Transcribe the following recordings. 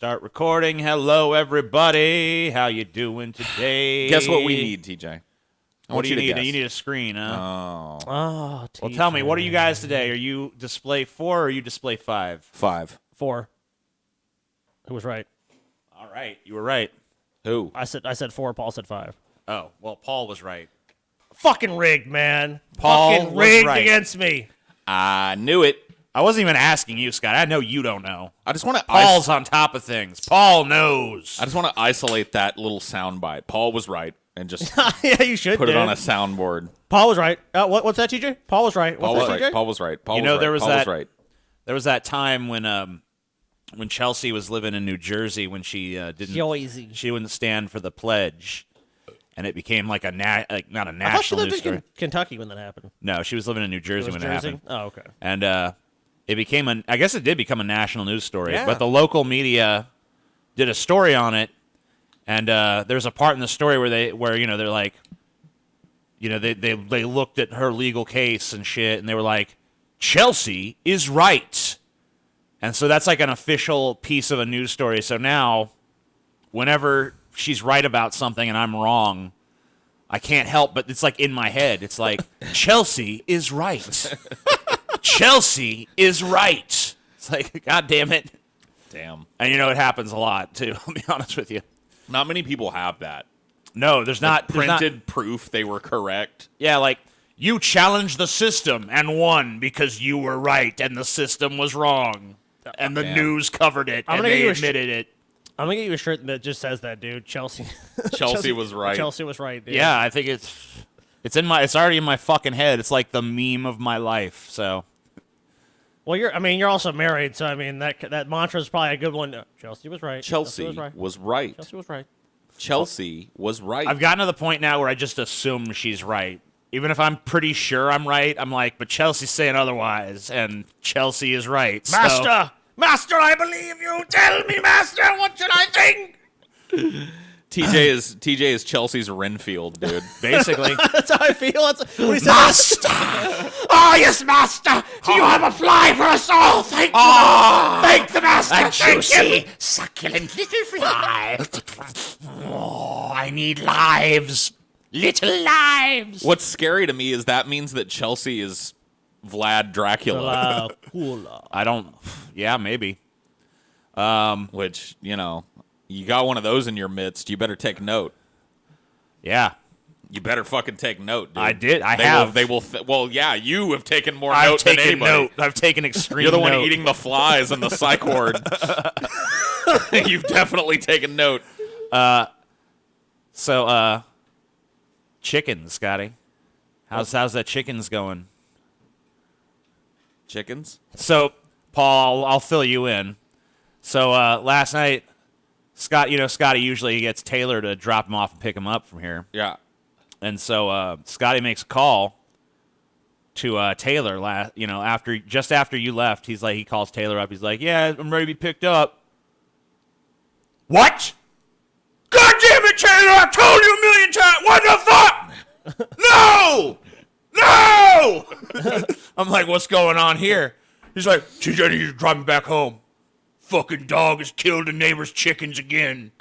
Start recording. Hello, everybody. How you doing today? Guess what we need, TJ? What do you need? Guess. You need a screen, huh? Oh. Well, tell me, what are you guys today? Are you display 4 or are you display 5? 5. 4. Who was right? All right, you were right. Who? I said 4. Paul said 5. Oh, well, Paul was right. Fucking rigged, man. Paul Fucking was rigged right. against me. I knew it. I wasn't even asking you, Scott. I know you don't know. I just want to. Paul's on top of things. Paul knows. I just want to isolate that little soundbite. Paul was right, and just Yeah, you should. put it dude. on a soundboard. Paul was right. What's that, TJ? Paul was right. Paul What's was that, right. TJ? Paul was right. Paul You know, was there right. was Paul that- was right. There was that time when Chelsea was living in New Jersey when she she wouldn't stand for the pledge, and it became like not a I thought she national lived news in story. Kentucky when that happened. No, she was living in New Jersey when it happened. Oh, okay. And it became I guess it did become a national news story. Yeah. But the local media did a story on it, and there's a part in the story where they're like, they looked at her legal case and shit, and they were like, Chelsea is right. And so that's like an official piece of a news story. So now, whenever she's right about something and I'm wrong, I can't help but it's like in my head. It's like, Chelsea is right. Chelsea is right. It's like, God damn it. Damn. And it happens a lot, too. I'll be honest with you. Not many people have that. No, there's not. Printed proof they were correct. Yeah, like, you challenged the system and won because you were right and the system was wrong. And the Damn. news covered it and they admitted it. I'm gonna get you a shirt that just says that, dude. Chelsea. Chelsea was right. Chelsea was right, dude. Yeah, I think it's already in my fucking head. It's like the meme of my life. So Well, you're also married, so I mean that mantra is probably a good one. Chelsea was right. Chelsea was right. was right. Chelsea was right. Chelsea was right. I've gotten to the point now where I just assume she's right. Even if I'm pretty sure I'm right, I'm like, but Chelsea's saying otherwise, and Chelsea is right. so- Master, I believe you. Tell me, Master, what should I think? TJ is Chelsea's Renfield, dude. basically. That's how I feel. That's what he said. Master! Oh, yes, Master! Do you have a fly for us all? Thank you! Thank the Master! A juicy, succulent little fly. Oh, I need lives. Little lives. What's scary to me is that means that Chelsea is Vlad Dracula. I don't... Yeah, maybe. Which, you got one of those in your midst, you better take note. Yeah. You better fucking take note, dude. I did. I They have. Well, yeah, you have taken more I've note than taken anybody. note. I've taken extreme You're the one note. eating the flies in the psych ward. You've definitely taken note. So, chickens, Scotty. How's that chickens going? Chickens? So, Paul, I'll fill you in. So, last night, Scotty usually gets Taylor to drop him off and pick him up from here. Yeah. And so, Scotty makes a call to Taylor after you left. He calls Taylor up. He's like, "Yeah, I'm ready to be picked up." What? God damn it, Taylor! I told you a million times. What the fuck? No! No! I'm like, what's going on here? He's like, TJ, I need you to drive me back home. Fucking dog has killed the neighbor's chickens again.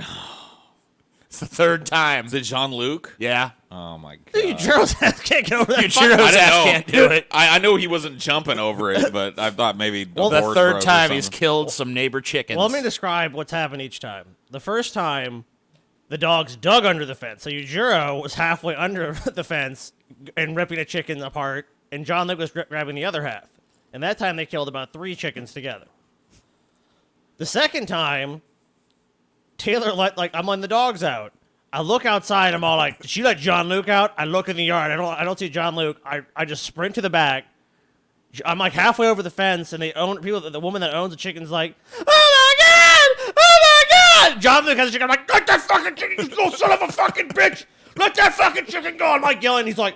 It's the third time. Is it Jean-Luc? Yeah. Oh, my God. Juro's ass can't get over that. Juro's I didn't ass know. can't do it. I know he wasn't jumping over it, but I thought maybe Well, the divorce third broke or time he's something. killed some neighbor chickens. Well, let me describe what's happened each time. The first time, the dogs dug under the fence. So Juro was halfway under the fence and ripping a chicken apart, and John Luke was grabbing the other half. And that time they killed about 3 chickens together. The second time, Taylor I'm letting the dogs out. I look outside. I'm all like, "Did she let John Luke out?" I look in the yard. I don't see John Luke. I just sprint to the back. I'm like halfway over the fence, and the woman that owns the chicken's like, "Oh my god! Oh my god!" John Luke has a chicken. I'm like, "Let that fucking chicken go, son of a fucking bitch! Let that fucking chicken go!" I'm like yelling. He's like,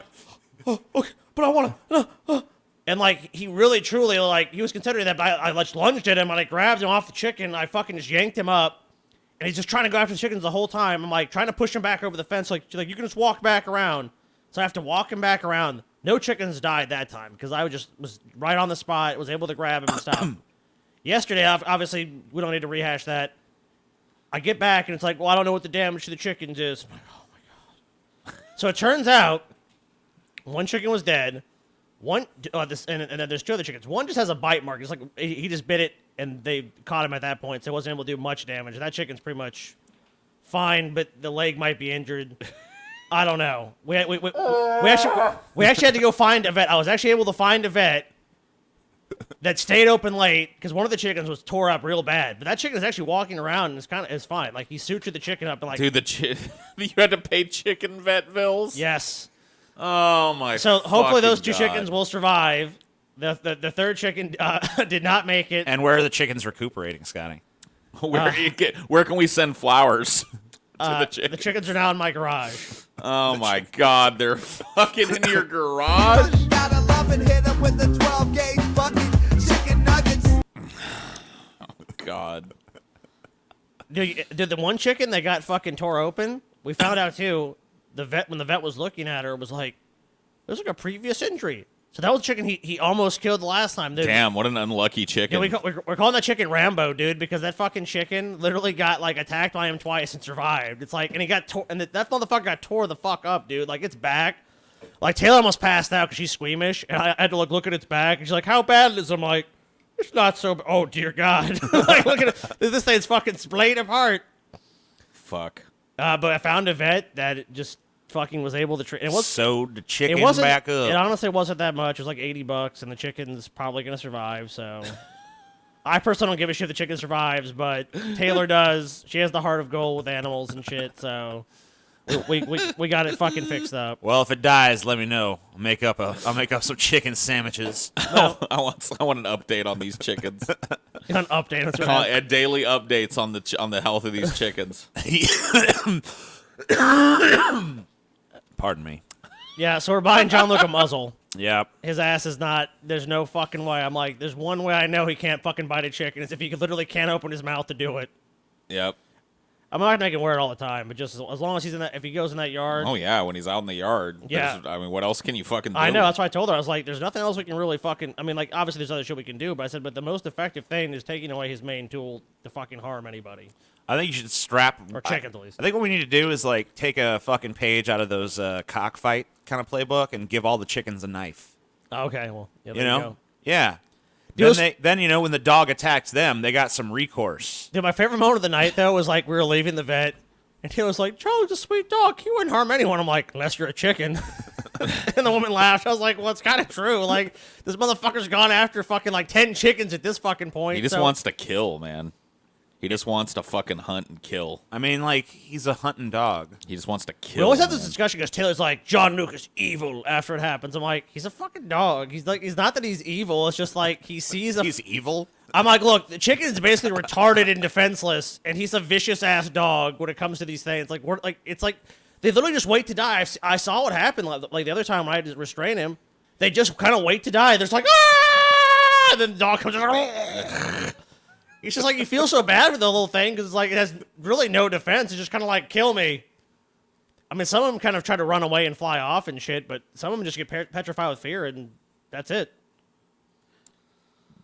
"Oh, okay, but I want to." And like he really truly he was considering that, but I lunged at him and I grabbed him off the chicken. I fucking just yanked him up. And he's just trying to go after the chickens the whole time. I'm like trying to push him back over the fence. Like you can just walk back around. So I have to walk him back around. No chickens died that time because I was right on the spot. Was able to grab him and stop him. Yesterday, obviously, we don't need to rehash that. I get back and it's like, well, I don't know what the damage to the chickens is. I'm like, oh my god. So it turns out one chicken was dead. And then there's 2 other chickens. One just has a bite mark. It's like he just bit it and they caught him at that point, so it wasn't able to do much damage. And that chicken's pretty much fine, but the leg might be injured. I don't know. We actually had to go find a vet. I was actually able to find a vet that stayed open late because one of the chickens was tore up real bad. But that chicken is actually walking around and it's fine. Like, he sutured the chicken up and like, Dude, you had to pay chicken vet bills? yes. Oh my. So hopefully those 2 God. chickens will survive. The third chicken did not make it. And where are the chickens recuperating, Scotty? Where can we send flowers to the chickens? The chickens are now in my garage. Oh my God, they're fucking in your garage. Gotta love it, hit 'em with the 12 gauge bucket, chicken nuggets. Oh God. Dude, the one chicken that got fucking tore open, we found out too. When the vet was looking at her, was like, "There's like a previous injury." So that was a chicken he almost killed the last time, dude. Damn, what an unlucky chicken. Yeah, we're calling that chicken Rambo, dude, because that fucking chicken literally got like attacked by him twice and survived. It's like, and he got that motherfucker got tore the fuck up, dude. Like, its back. Like, Taylor almost passed out because she's squeamish, and I had to look at its back, and she's like, "How bad is it?" I'm like, "It's not so bad." Oh dear God! Like, look at it. This thing's fucking splayed apart. Fuck. But I found a vet that just fucking was able to treat. It was Sewed the chicken it wasn't back up. It honestly wasn't that much. It was like $80, and the chicken's probably gonna survive. So, I personally don't give a shit if the chicken survives, but Taylor does. She has the heart of gold with animals and shit. So, we got it fucking fixed up. Well, if it dies, let me know. I'll make up some chicken sandwiches. I want an update on these chickens. An update. That's what Daily updates on the health of these chickens. Pardon me. yeah, so we're buying John Luke a muzzle. Yep. His ass is not. There's no fucking way. I'm like, there's one way I know he can't fucking bite a chicken. It's if he literally can't open his mouth to do it. Yep. I'm not gonna make him wear it all the time, but just as long as he's in that, if he goes in that yard. Oh yeah, when he's out in the yard. Yeah. I mean, what else can you fucking do? I know, that's why I told her. I was like, there's nothing else we can really fucking. I mean, like, obviously there's other shit we can do, but I said, but the most effective thing is taking away his main tool to fucking harm anybody. I think you should strap Or chickens, at least. I think what we need to do is like take a fucking page out of those cockfight kind of playbook and give all the chickens a knife. Okay, well, yeah, You there know? go. Yeah. Dude, Then you know when the dog attacks them, they got some recourse. Dude, my favorite moment of the night though was like we were leaving the vet, and he was like, "Charlie's a sweet dog. He wouldn't harm anyone." I'm like, "Unless you're a chicken." And the woman laughed. I was like, "Well, it's kind of true. Like, this motherfucker's gone after fucking like 10 chickens at this fucking point." He just so- wants to kill, man. He just wants to fucking hunt and kill. I mean, like, he's a hunting dog. He just wants to kill. We always have this man. discussion because Taylor's like, John Luke is evil after it happens. I'm like, he's a fucking dog. He's not that he's evil. It's just like he sees a. He's evil. I'm like, look, the chicken is basically retarded and defenseless, and he's a vicious ass dog when it comes to these things. Like, it's like they literally just wait to die. I saw what happened like the other time when I had to restrain him. They just kind of wait to die. There's like, ah! And then the dog comes. It's just like you feel so bad for the little thing because it's like it has really no defense. It's just kind of like kill me. I mean, some of them kind of try to run away and fly off and shit, but some of them just get petrified with fear, and that's it.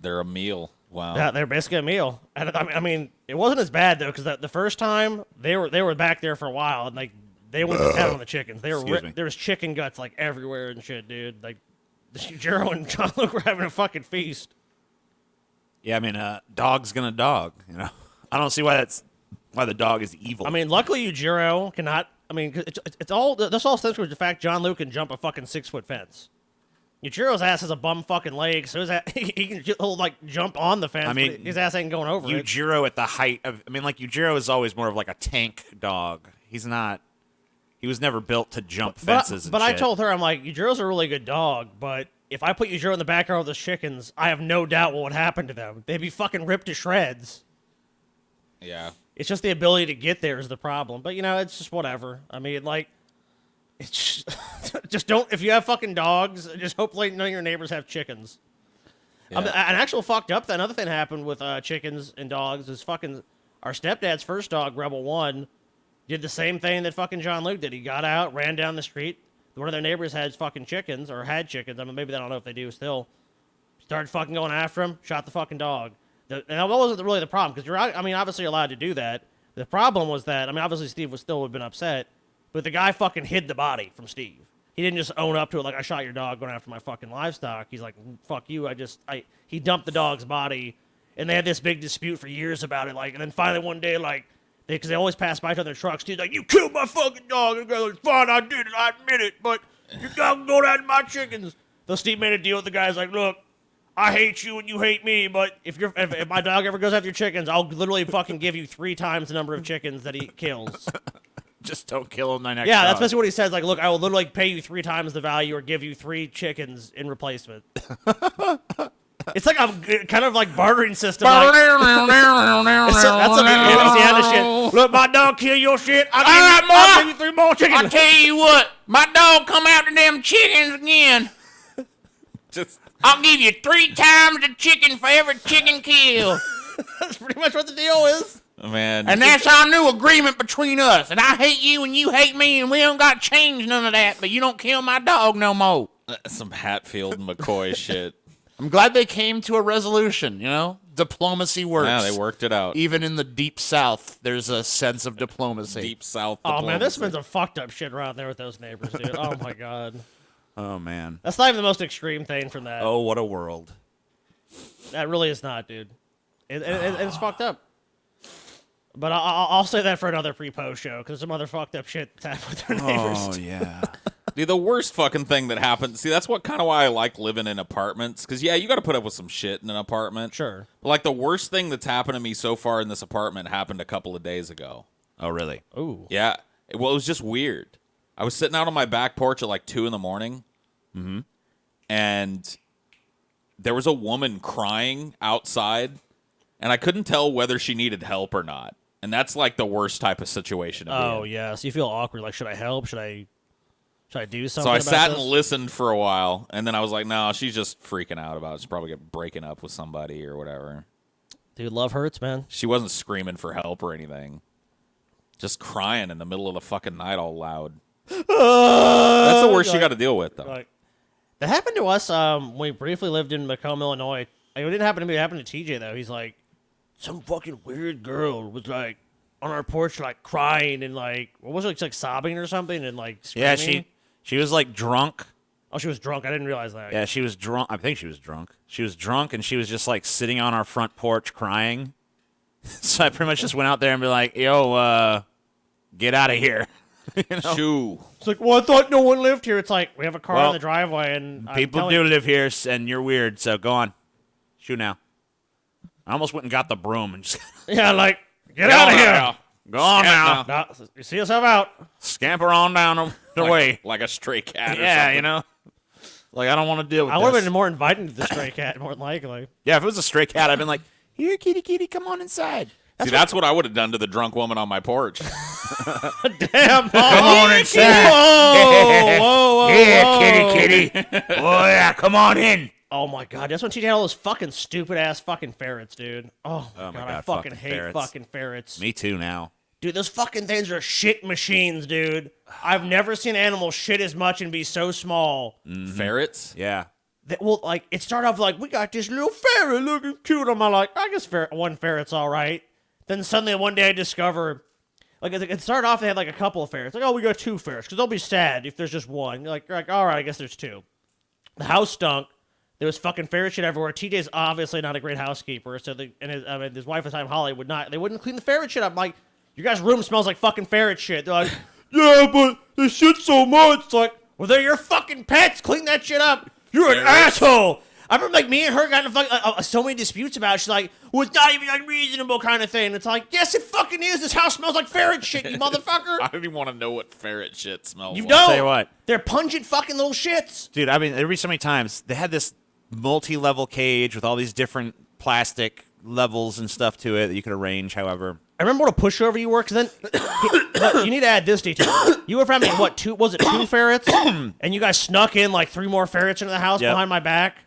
They're a meal. Wow. Yeah, they're basically a meal. And I mean, it wasn't as bad though because the first time they were back there for a while, and like they went to town on the chickens. They were Excuse me. there was chicken guts like everywhere and shit, dude. Like Jero and John Luke were having a fucking feast. Yeah, I mean, dog's gonna dog. You know, I don't see why the dog is evil. I mean, luckily Jero cannot. I mean, 'cause it's all this all stems from the fact John Luke can jump a fucking 6-foot fence. Yujiro's ass has a bum fucking leg, so he'll like jump on the fence. I mean, but his ass ain't going over it. Yujiro at the height of, I mean, like Yujiro is always more of like a tank dog. He's not. He was never built to jump fences. But and I shit. told her, I'm like, Yujiro's a really good dog, but if I put Yujiro in the backyard with those chickens, I have no doubt what would happen to them. They'd be fucking ripped to shreds. Yeah. It's just the ability to get there is the problem. But, you know, it's just whatever. I mean, like, it's just don't, if you have fucking dogs, just hopefully none of your neighbors have chickens. Yeah. An actual fucked up, another thing happened with chickens and dogs is fucking, our stepdad's first dog, Rebel 1, did the same thing that fucking John Luke did. He got out, ran down the street. One of their neighbors had fucking chickens, or had chickens. I mean, maybe I don't know if they do still. Started fucking going after him, shot the fucking dog. And that wasn't really the problem, because I mean, obviously you're allowed to do that, The problem was that, I mean, obviously Steve would have been upset, but the guy fucking hid the body from Steve. He didn't just own up to it like, I shot your dog going after my fucking livestock. He's like, fuck you, he dumped the dog's body, and they had this big dispute for years about it, like, and then finally one day, like, because they always pass by each other trucks, Steve's like, you killed my fucking dog, and the guy's like, fine, I did it, I admit it, but your dog can go down my chickens. So Steve made a deal with the guys, like, look, I hate you and you hate me, but if my dog ever goes after your chickens, I'll literally fucking give you 3 times the number of chickens that he kills. Just don't kill him. My next. Yeah, dog. that's basically what he says. Like, look, I will literally pay you 3 times the value or give you 3 chickens in replacement. It's like a kind of like bartering system. Like, that's a Louisiana shit. Look, my dog kill your shit. I'll give you 3 more chickens. I'll tell you what, my dog come after them chickens again. I'll give you 3 times the chicken for every chicken kill. That's pretty much what the deal is. Man. And that's our new agreement between us. And I hate you and you hate me and we don't got to change none of that, but you don't kill my dog no more. Some Hatfield McCoy shit. I'm glad they came to a resolution, you know? Diplomacy works. Yeah, they worked it out. Even in the deep south, there's a sense of diplomacy. Deep south Oh, diplomacy. man, there's been some fucked up shit around there with those neighbors, dude. Oh, my God. Oh, man. That's not even the most extreme thing from that. Oh, what a world. That really is not, dude. It's fucked up. But I'll say that for another pre-post show, because some other fucked up shit that's happened with their neighbors. Oh, yeah. Dude, the worst fucking thing that happened. See, that's what kind of why I like living in apartments. Because, yeah, you got to put up with some shit in an apartment. Sure. But, like, the worst thing that's happened to me so far in this apartment happened a couple of days ago. Oh, really? Ooh. Yeah. Well, it was just weird. I was sitting out on my back porch at like 2 a.m. And there was a woman crying outside, and I couldn't tell whether she needed help or not. And that's like the worst type of situation to be Oh, in. yeah. So you feel awkward. Like, should I help? Should I do something So I about sat this? and listened for a while, and then I was like, no, she's just freaking out about it. She's probably breaking up with somebody or whatever. Dude, love hurts, man. She wasn't screaming for help or anything. Just crying in the middle of the fucking night all loud. That's the worst you got to deal with, though. Like, that happened to us when we briefly lived in Macomb, Illinois. Like, it didn't happen to me. It happened to TJ, though. He's like, some fucking weird girl was, like, on our porch, like, crying and, like, what was it, like sobbing or something and, like, screaming? Yeah, she was, like, drunk. Oh, she was drunk. I didn't realize that. Yeah, she was drunk. I think she was drunk. She was drunk, and she was just, like, sitting on our front porch crying. So I pretty much just went out there and be like, yo, get out of here. You know? Shoo. It's like, well, I thought no one lived here. It's like, we have a car Well, in the driveway, and People do live here, and you're weird, so go on. Shoo now. I almost went and got the broom and just... Yeah, like, get out of here. Go on now. No, you see yourself out. Scamper on down the way. Like a stray cat or Yeah, something. you know? Like, I don't want to deal with I would have this. been more inviting to the stray cat, more than likely. Yeah, if it was a stray cat, I'd been like, here, kitty, kitty, come on inside. That's what I would have done to the drunk woman on my porch. Damn, Come on inside. whoa, Here, whoa. kitty, kitty. Oh, yeah, come on in. Oh my god, that's when TJ had all those fucking stupid ass fucking ferrets, dude. Oh my god, I God, fucking fucking hate ferrets. fucking ferrets. Me too now. Dude, those fucking things are shit machines, dude. I've never seen animals shit as much and be so small. Ferrets? Yeah. Well, like, it started off like, we got this little ferret looking cute. I'm like, I guess one ferret's all right. Then suddenly one day I discover, like, it started off, they had like a couple of ferrets. Like, oh, we got 2 ferrets, because they'll be sad if there's just one. You're like, all right, I guess there's 2. The house stunk. There was fucking ferret shit everywhere. TJ's obviously not a great housekeeper, so his wife at the time, Holly, they wouldn't clean the ferret shit up. I'm like, your guys' room smells like fucking ferret shit. They're like, yeah, but they shit so much. It's like, well, they're your fucking pets. Clean that shit up. You're an asshole. I remember, like, me and her got in so many disputes about it. She's like, well, it's not even unreasonable kind of thing. It's like, yes, it fucking is. This house smells like ferret shit, you motherfucker. I don't even want to know what ferret shit smells You like. don't. Tell you what. They're pungent fucking little shits. Dude, I mean, every so many times, they had this multi-level cage with all these different plastic levels and stuff to it that you could arrange however. I remember what a pushover you were, because then look, you need to add this detail. You were having, what, 2 ferrets? And you guys snuck in like 3 more ferrets into the house Yep. behind my back?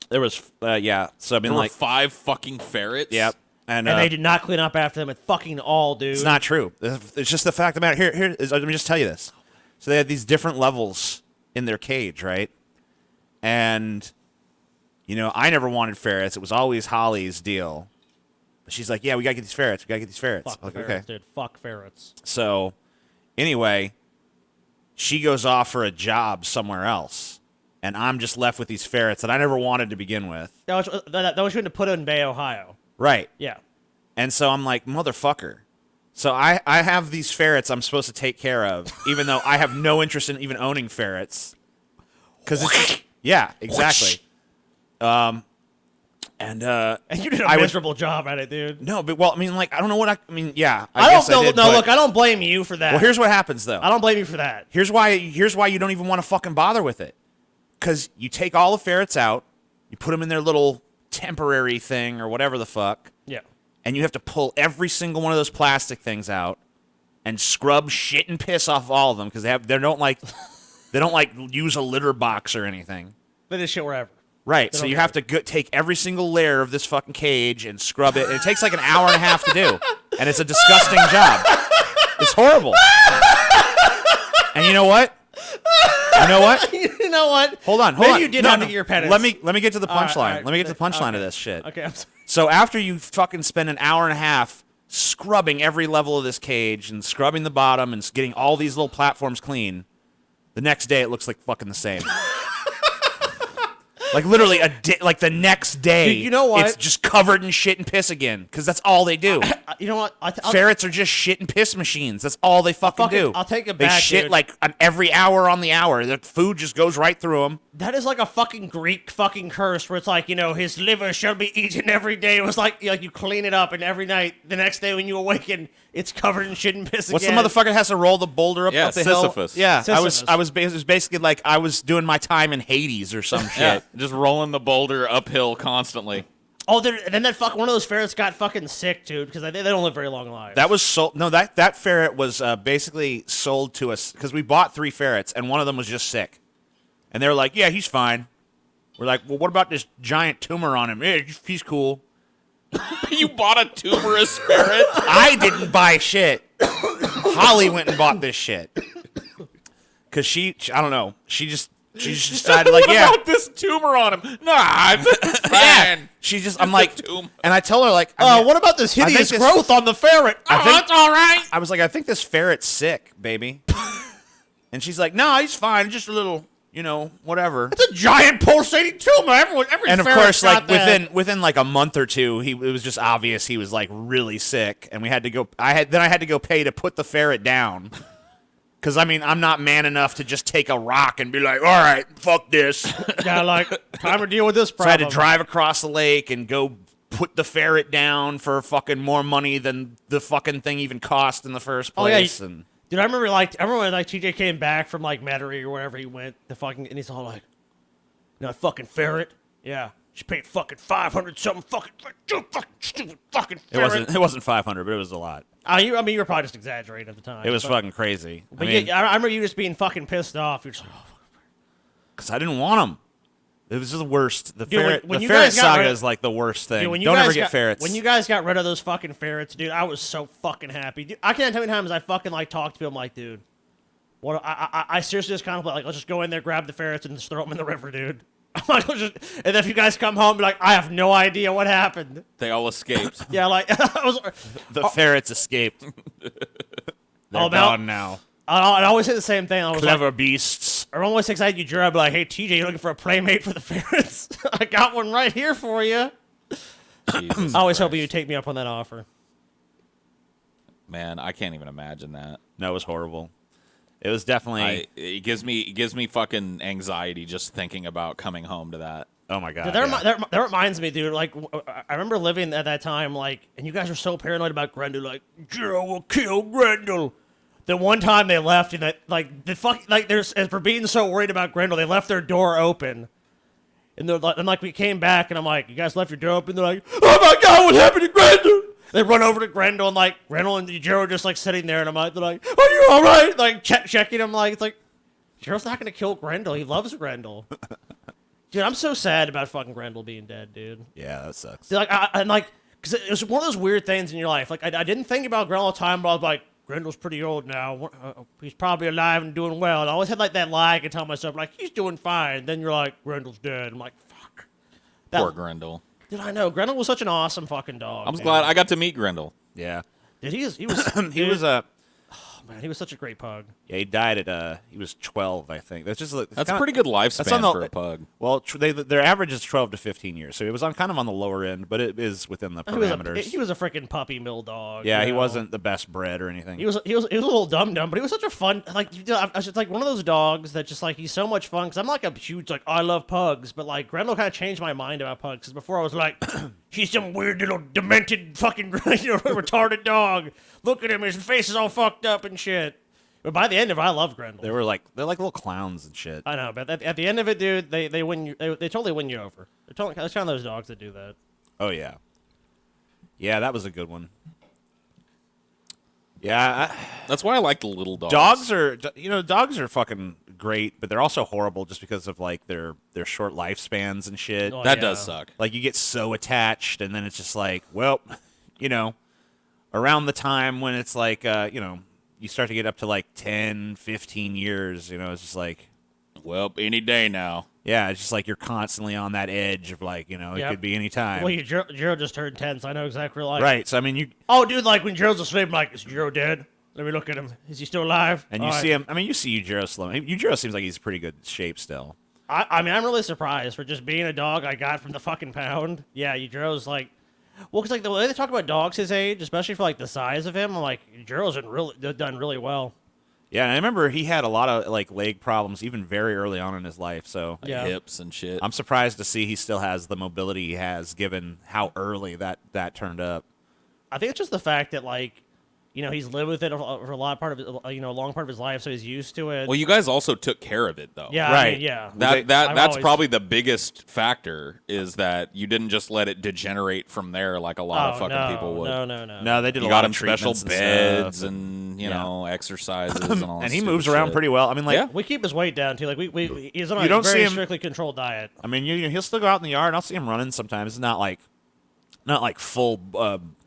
There was, yeah. So I mean, There were like, 5 fucking ferrets? yep. And And they did not clean up after them at fucking all, dude. it's not true. It's just the fact of the matter. Let me just tell you this. So they had these different levels in their cage, right? And, you know, I never wanted ferrets. It was always Holly's deal. She's like, yeah, we got to get these ferrets. We got to get these ferrets. Fuck I'm like, ferrets, okay. dude. Fuck ferrets. So, anyway, she goes off for a job somewhere else, and I'm just left with these ferrets that I never wanted to begin with. That was going to put in Bay, Ohio. Right. Yeah. And so I'm like, motherfucker. So I have these ferrets I'm supposed to take care of, even though I have no interest in even owning ferrets. Because yeah, exactly. And you did a miserable job at it, dude. No, but well, I mean, like, I don't know what I mean. Yeah, I guess don't know. did, No, but- look, I don't blame you for that. Well, here's what happens though. I don't blame you for that. Here's why you don't even want to fucking bother with it. Because you take all the ferrets out, you put them in their little temporary thing or whatever the fuck, Yeah. and you have to pull every single one of those plastic things out and scrub shit and piss off all of them because they don't like use a litter box or anything. Let this shit wherever. Right, They so don't you care. have to take every single layer of this fucking cage and scrub it. And it takes like an hour and a half to do, and it's a disgusting job. It's horrible. And you know what? You know what? You know what? Hold on. Maybe you did have to get your penance. Let me get to the All right, punchline. all right. Let me get to the punchline Okay. of this shit. Okay, I'm sorry. So after you fucking spend an hour and a half scrubbing every level of this cage and scrubbing the bottom and getting all these little platforms clean, the next day it looks like fucking the same. Like literally like the next day, Dude, you know what? it's just covered in shit and piss again because that's all they do. You know what? Ferrets are just shit and piss machines. That's all they fucking do. I'll take it They back, shit dude. like every hour on the hour. The food just goes right through them. That is like a fucking Greek fucking curse where it's like, his liver shall be eaten every day. It was like you clean it up and every night, the next day when you awaken, it's covered in shit and piss What's again. the motherfucker that has to roll the boulder up Yeah, the Sisyphus. hill? Yeah, Sisyphus. it was basically like I was doing my time in Hades or some shit. Yeah, just rolling the boulder uphill constantly. Oh, then that one of those ferrets got fucking sick, dude, because they don't live very long lives. That was sold. No, that ferret was basically sold to us because we bought 3 ferrets and one of them was just sick, and they were like, "Yeah, he's fine." We're like, "Well, what about this giant tumor on him? Yeah, he's cool." You bought a tumorous ferret? I didn't buy shit. Holly went and bought this shit because I don't know. She just decided like, What yeah. about this tumor on him? Nah, it's Yeah, fine. she just. Just I'm like, a tumor. and I tell her like, I mean, what about this I think hideous this- growth on the ferret? I think- That's all right. I was like, I think this ferret's sick, baby. And she's like, no, he's fine, just a little, whatever. It's a giant pulsating tumor. Every And of ferret's course, like got that. within like a month or two, it was just obvious he was like really sick, and we had to go. I had to go pay to put the ferret down. Because, I mean, I'm not man enough to just take a rock and be like, all right, fuck this. Yeah, like, time to deal with this So I problem. had to drive across the lake and go put the ferret down for fucking more money than the fucking thing even cost in the first Oh, yeah, place. And Dude, I remember when TJ came back from like Metairie or wherever he went, and he's all like, "No fucking ferret, yeah, she paid fucking 500 something fucking stupid fucking ferret." it wasn't 500, but it was a lot. You were probably just exaggerating at the time. It was but, fucking crazy. But yeah, I remember you just being fucking pissed off. You're just like, oh, because I didn't want them. It was the worst. The Dude, ferret, when the you ferret guys got saga rid- is like the worst thing. dude, when you Don't guys ever get got- ferrets. When you guys got rid of those fucking ferrets, dude, I was so fucking happy. Dude, I can't tell you how many times I fucking like talked to people. I'm like, dude, what? I seriously just kind of like, let's just go in there, grab the ferrets, and just throw them in the river, dude. I'm like, and then if you guys come home, be like, I have no idea what happened. They all escaped. Yeah, like I was. the ferrets escaped. They're Oh, gone now. I always say the same thing. I was Clever like, beasts. I'm always excited you drew. I'd be like, hey, TJ, you looking for a playmate for the ferrets? I got one right here for you. Jesus I always Christ. hope you would take me up on that offer. Man, I can't even imagine that. No, it was horrible. It was definitely. It gives me fucking anxiety just thinking about coming home to that. Oh my god. Dude, yeah. that reminds me, dude. Like, I remember living at that time, like, and you guys were so paranoid about Grendel, like, Jiro will kill Grendel. The one time they left, and that, like, there's, and for being so worried about Grendel, they left their door open. And they're like, we came back, and I'm like, you guys left your door open? They're like, oh my god, what happened to Grendel? They run over to Grendel, and like, Grendel and Jiro are just like sitting there, and I'm like, they're like, are you all right? Like, checking him, like, it's like, Jiro's not gonna kill Grendel. He loves Grendel. Dude, I'm so sad about fucking Grendel being dead, dude. Yeah, that sucks. Like, I'm like, because it was one of those weird things in your life. Like, I didn't think about Grendel all the time, but I was like, Grendel's pretty old now. He's probably alive and doing well. And I always had like that lie I could tell myself, like, he's doing fine. Then you're like, Grendel's dead. I'm like, fuck. Poor Grendel. Dude, I know. Grendel was such an awesome fucking dog. I'm man. glad I got to meet Grendel. Yeah. Dude, he was He was man, he was such a great pug. yeah, he died at he was 12, I think. That's just That's a pretty good lifespan for a pug. Well, their average is 12 to 15 years, so it was kind of on the lower end, but it is within the parameters. He was a freaking puppy mill dog. Yeah, you he know? wasn't the best bred or anything. He was a little dumb, but he was such a fun, like, I was just like one of those dogs that just like, he's so much fun. Cause I'm like a huge, like, I love pugs, but like Grendel kind of changed my mind about pugs. Cause before I was like, he's some weird little demented fucking, retarded dog. Look at him, his face is all fucked up and shit. But by the end of it, I love Grendel. they're like little clowns and shit. I know, but at the end of it, dude, they win you. They totally win you over. It's kind of those dogs that do that. Oh yeah, yeah, that was a good one. Yeah, That's why I like the little dogs. dogs are fucking great, but they're also horrible just because of like their short lifespans and shit. Oh, That yeah. does suck. Like you get so attached, and then it's just like, well, around the time when it's like, you start to get up to like 10, 15 years, it's just like, Well, any day now. yeah, it's just like you're constantly on that edge of like, it Yep. could be any time. Well, Jiro just turned 10, so I know exactly like. Right. So, I mean, Oh, dude, like when Jiro's asleep, I'm like, is Jiro dead? Let me look at him. Is he still alive? and you All see right. him, I mean, you see Yujiro slow. Yujiro seems like he's in pretty good shape still. I mean, I'm really surprised for just being a dog I got from the fucking pound. Yeah, Yujiro's like, well, because like the way they talk about dogs his age, especially for like the size of him, I'm like, Yujiro's done really well. Yeah, and I remember he had a lot of like leg problems even very early on in his life. So Like Yeah. hips and shit. I'm surprised to see he still has the mobility he has, given how early that turned up. I think it's just the fact that like, he's lived with it for a long part of a long part of his life, so he's used to it. Well, you guys also took care of it, though. Yeah, Right. I mean, yeah. That's always- probably the biggest factor is that you didn't just let it degenerate from there like a lot of fucking people would. No. No, they did You a got lot him of special treatments beds stuff. and exercises and all. And that he stupid moves around shit. pretty well. I mean, like, Yeah. We keep his weight down too. Like he's on You a don't see very him- strictly controlled diet. I mean, he'll still go out in the yard, and I'll see him running sometimes. It's not like full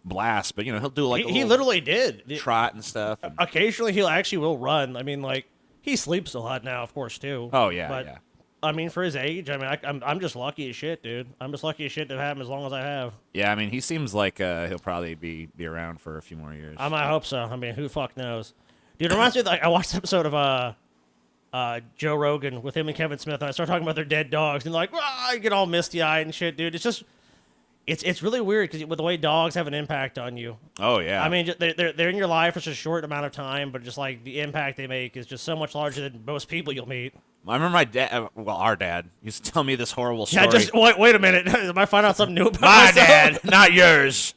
blast, but he'll do like a He little literally did. trot and stuff. and- Occasionally, will run. I mean, like he sleeps a lot now, of course, too. Oh, yeah, but yeah. I mean, for his age, I mean, I'm just lucky as shit, dude. I'm just lucky as shit to have him as long as I have. Yeah, I mean, he seems like he'll probably be around for a few more years. I hope so. I mean, who the fuck knows? Dude, it reminds me of, like, I watched an episode of Joe Rogan with him and Kevin Smith, and I started talking about their dead dogs, and like, I get all misty eyed and shit, dude. It's just, it's really weird because with the way dogs have an impact on you. Oh yeah. I mean, they're in your life for such a short amount of time, but just like the impact they make is just so much larger than most people you'll meet. I remember my dad. Well, our dad used to tell me this horrible story. Yeah, just wait a minute. Am I find out something new about my myself? dad, not yours.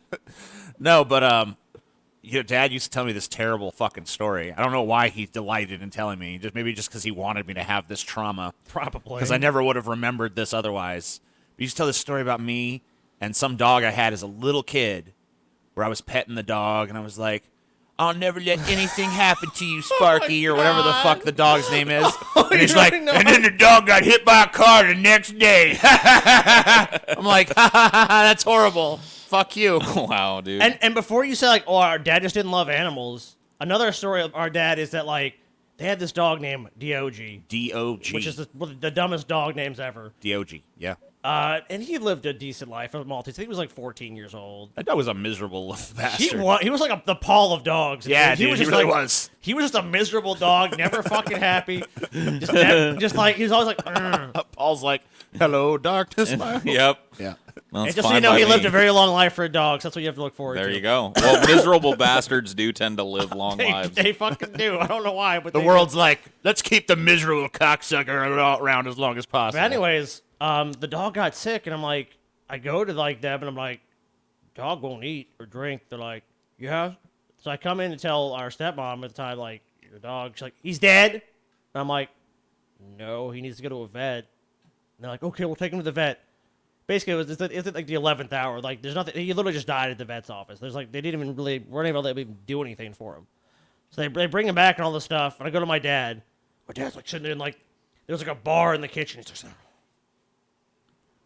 No, but your dad used to tell me this terrible fucking story. I don't know why he delighted in telling me. Maybe just because he wanted me to have this trauma. Probably. Because I never would have remembered this otherwise. But he used to tell this story about me and some dog I had as a little kid, where I was petting the dog, and I was like, "I'll never let anything happen to you, Sparky," or whatever the fuck the dog's name is. And he's like, and then the dog got hit by a car the next day. I'm like, that's horrible. Fuck you. Wow, dude. And before you say like, oh, our dad just didn't love animals. Another story of our dad is that like they had this dog named DOG, D-O-G. which is the dumbest dog names ever. D-O-G, yeah. And he lived a decent life of Maltese. I think he was like 14 years old. That dog was a miserable little bastard. He was like the Paul of dogs. Yeah, dude, he really like, was. He was just a miserable dog, never fucking happy. Just like he was always like. Paul's like, "Hello, darkness, my." Yep. Yeah. Well, And it's just so you fine know, by he me. lived a very long life for a dog. So that's what you have to look forward to. There you go. Well, miserable bastards do tend to live long lives. They fucking do. I don't know why, but The they world's like, let's keep the miserable cocksucker around as long as possible. But anyways, the dog got sick, and I'm like, I go to like them, and I'm like, dog won't eat or drink. They're like, yeah. So I come in to tell our stepmom at the time, like, your dog. She's like, he's dead. And I'm like, no, he needs to go to a vet. And they're like, okay, we'll take him to the vet. Basically, it's at like the 11th hour. Like, there's nothing. He literally just died at the vet's office. There's like, they didn't even really weren't able to even do anything for him. So they bring him back and all this stuff. And I go to my dad. My dad's like sitting there, and like, there's like a bar in the kitchen. He's just. And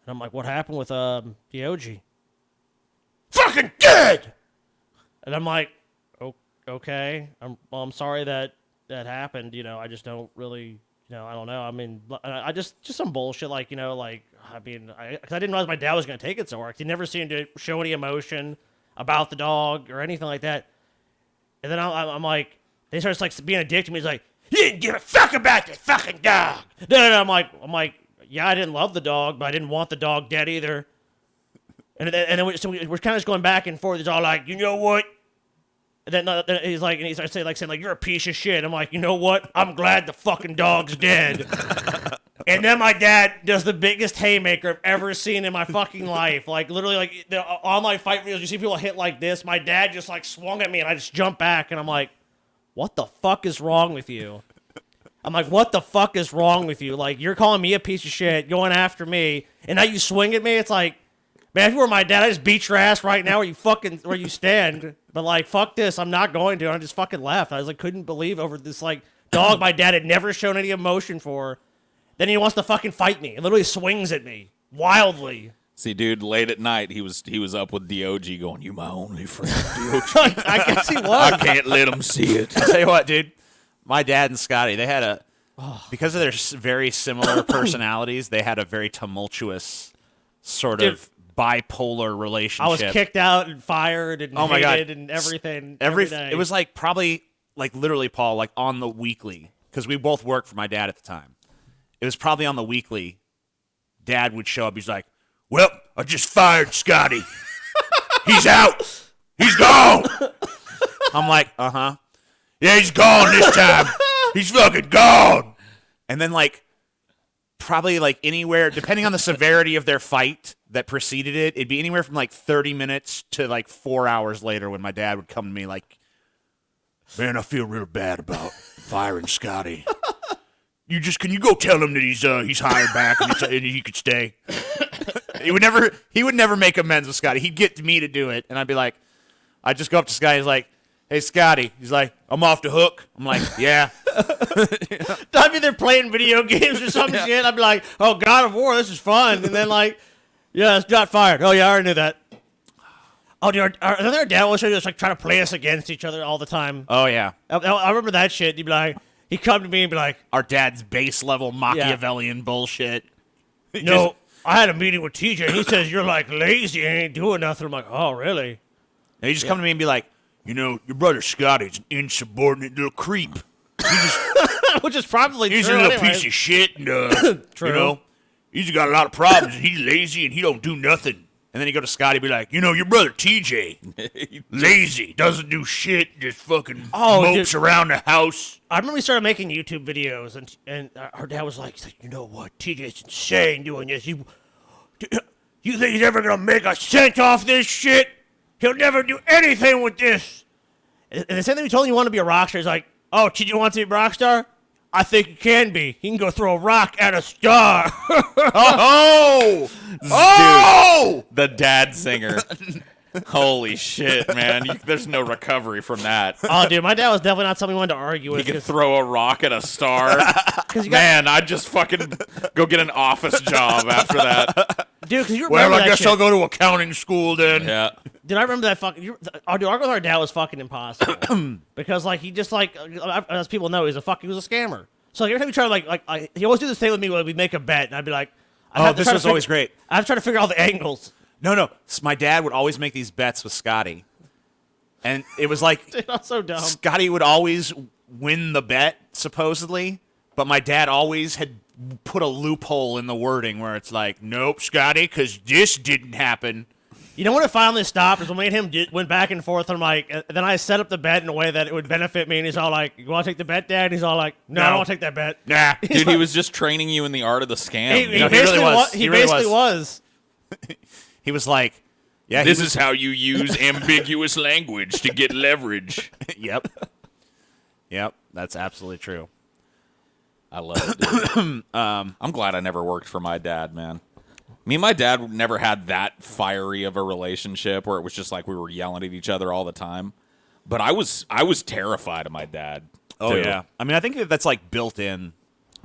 I'm like, what happened with DOG? Fucking dead! And I'm like, oh, okay. I'm sorry that happened. I just don't really I don't know. I mean, I just some bullshit. Like, I mean, because I didn't realize my dad was going to take it so hard. He never seemed to show any emotion about the dog or anything like that. And then I'm like, they starts like being a dick to me. He's like, you didn't give a fuck about the fucking dog. No. I'm like, yeah, I didn't love the dog, but I didn't want the dog dead either. And then we're kind of just going back and forth. He's all like, you know what? And then he's like, and he starts saying you're a piece of shit. I'm like, you know what? I'm glad the fucking dog's dead. And then my dad does the biggest haymaker I've ever seen in my fucking life. Like, literally, like, the online fight videos, you see people hit like this. My dad just, like, swung at me, and I just jumped back, and I'm like, what the fuck is wrong with you? I'm like, what the fuck is wrong with you? Like, you're calling me a piece of shit, going after me, and now you swing at me? It's like, man, if you were my dad, I'd just beat your ass right now where you stand. But, like, fuck this, I'm not going to. And I just fucking left. I was like, couldn't believe over this, like, dog my dad had never shown any emotion for. Then he wants to fucking fight me. He literally swings at me wildly. See, dude, late at night, he was up with DOG going, you my only friend, DOG. I guess he was. I can't let him see it. I'll tell you what, dude. My dad and Scotty, they had because of their very similar personalities, they had a very tumultuous sort of bipolar relationship. I was kicked out and fired and oh my hated God. and everything. Every day. It was like probably like literally, Paul, like on the weekly, because we both worked for my dad at the time. It was probably on the weekly. Dad would show up. He's like, well, I just fired Scotty. He's out. He's gone. I'm like, uh-huh. Yeah, he's gone this time. He's fucking gone. And then, like, probably, like, anywhere, depending on the severity of their fight that preceded it, it'd be anywhere from, like, 30 minutes to, like, 4 hours later when my dad would come to me like, man, I feel real bad about firing Scotty. Can you go tell him that he's hired back and he could stay? He would never make amends with Scotty. He'd get me to do it, and I'd be like, I'd just go up to Scotty. He's like, hey, Scotty. He's like, I'm off the hook. I'm like, yeah. I'd be there playing video games or some shit. I'd be like, oh, God of War, this is fun. And then, like, yeah, it's got fired. Oh, yeah, I already knew that. Oh, dude, our dad was just like trying to play us against each other all the time. Oh, yeah. I remember that shit. He'd be like, he'd come to me and be like, our dad's base level Machiavellian bullshit. No, I had a meeting with TJ, and he says, you're, like, lazy and ain't doing nothing. I'm like, oh, really? And he just come to me and be like, your brother Scotty's an insubordinate little creep. Which is probably he's true. a little anyways. piece of shit, and True. He's got a lot of problems, and he's lazy, and he don't do nothing. And then you go to Scotty and be like, your brother TJ, lazy, doesn't do shit, just fucking mopes around the house. I remember we started making YouTube videos, and our dad was like, you know what, TJ's insane doing this. You think he's ever going to make a cent off this shit? He'll never do anything with this. And the same thing we told him you want to be a rock star. He's like, oh, TJ wants to be a rock star? I think he can be. He can go throw a rock at a star. Oh! Oh! The dad singer. Holy shit, man. There's no recovery from that. Oh, dude, my dad was definitely not something we wanted to argue with. He could throw a rock at a star. Man, I'd just fucking go get an office job after that. Dude, because you Well, remember I guess shit. I'll go to accounting school then. Yeah. Dude, I remember that fucking. Dude, arguing with our dad was fucking impossible because, like, he just like, as people know, he was a scammer. So like, every time we try to he always do this thing with me where we'd make a bet, and I'd be like, this was always great. I have to try to figure out the angles. No. My dad would always make these bets with Scotty, and it was like, Dude, I'm so dumb. Scotty would always win the bet supposedly, but my dad always had put a loophole in the wording where it's like, nope, Scotty, because this didn't happen. You know when it finally stopped is when me and him went back and forth. I'm like, and then I set up the bet in a way that it would benefit me, and he's all like, "You want to take the bet, Dad?" And he's all like, "No, I don't want to take that bet." Nah, Dude, he was just training you in the art of the scam. He No, he basically really was. He He really basically was. he was like, yeah, This is how you use ambiguous language to get leverage. Yep, that's absolutely true. I love it, dude. I'm glad I never worked for my dad, man. Me and my dad never had that fiery of a relationship where it was just like we were yelling at each other all the time. But I was terrified of my dad. Oh too. yeah, I mean, I think that's like built in.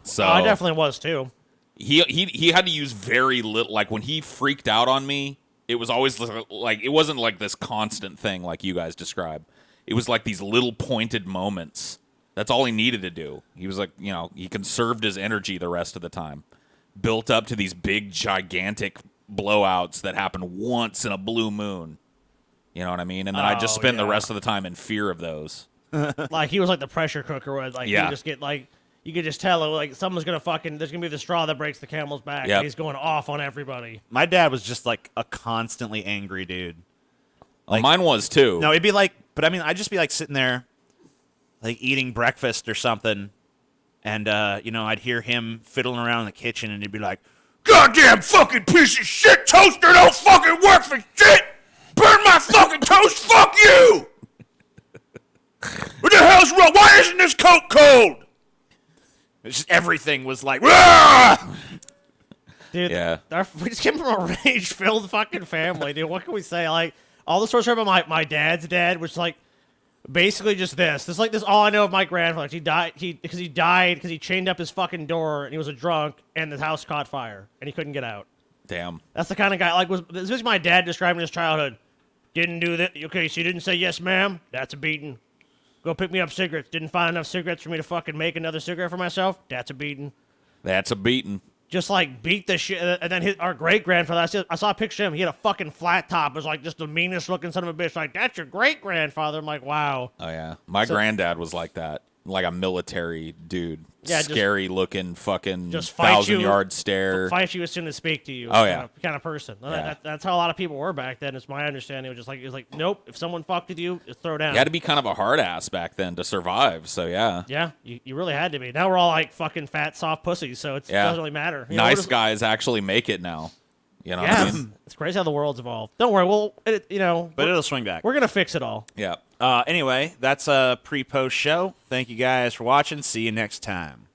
So I definitely was too. he had to use very little. Like when he freaked out on me, it was always like it wasn't like this constant thing like you guys describe. It was like these little pointed moments That's all he needed to do. He was like, he conserved his energy the rest of the time. Built up to these big, gigantic blowouts that happen once in a blue moon. You know what I mean? And then I just spend the rest of the time in fear of those. Like he was like the pressure cooker was like you just get like you could just tell like someone's gonna there's gonna be the straw that breaks the camel's back. Yep. And he's going off on everybody. My dad was just like a constantly angry dude. Like, mine was too. No, it'd be like, but I mean, I'd just be like sitting there, like eating breakfast or something, and I'd hear him fiddling around in the kitchen, and he'd be like, "Goddamn fucking piece of shit toaster don't fucking work for shit! Burn my fucking toast! Fuck you! What the hell's wrong? Why isn't this Coke cold?" It's just everything was like, "Rah!" Dude, Yeah. we just came from a rage-filled fucking family, dude. What can we say? Like all the stories about my dad's dad was like basically just this. This is all I know of my grandfather. He died because he chained up his fucking door and he was a drunk and the house caught fire and he couldn't get out. Damn. That's the kind of guy this was my dad describing his childhood. Didn't do that. Okay, so you didn't say yes, ma'am. That's a beating. Go pick me up cigarettes. Didn't find enough cigarettes for me to fucking make another cigarette for myself. That's a beating. That's a beating. Just like beat the shit. And then our great grandfather, I saw a picture of him. He had a fucking flat top. It was like just the meanest looking son of a bitch. Like, that's your great grandfather. I'm like, wow. Oh, yeah. My granddad was like that. Like a military dude. Yeah, scary looking fucking just fight 1,000-yard stare. Fight you as soon as speak to you. Oh, yeah. Kind of person. Yeah. That's how a lot of people were back then. It's my understanding. It was like, nope. If someone fucked with you, just throw down. You had to be kind of a hard ass back then to survive. So, yeah. Yeah, you really had to be. Now we're all like fucking fat, soft pussies, so it doesn't really matter. Nice guys actually make it now. You know what I mean? It's crazy how the world's evolved. Don't worry, but it'll swing back. We're gonna fix it all. Yeah. Anyway, that's a pre-post show. Thank you guys for watching. See you next time.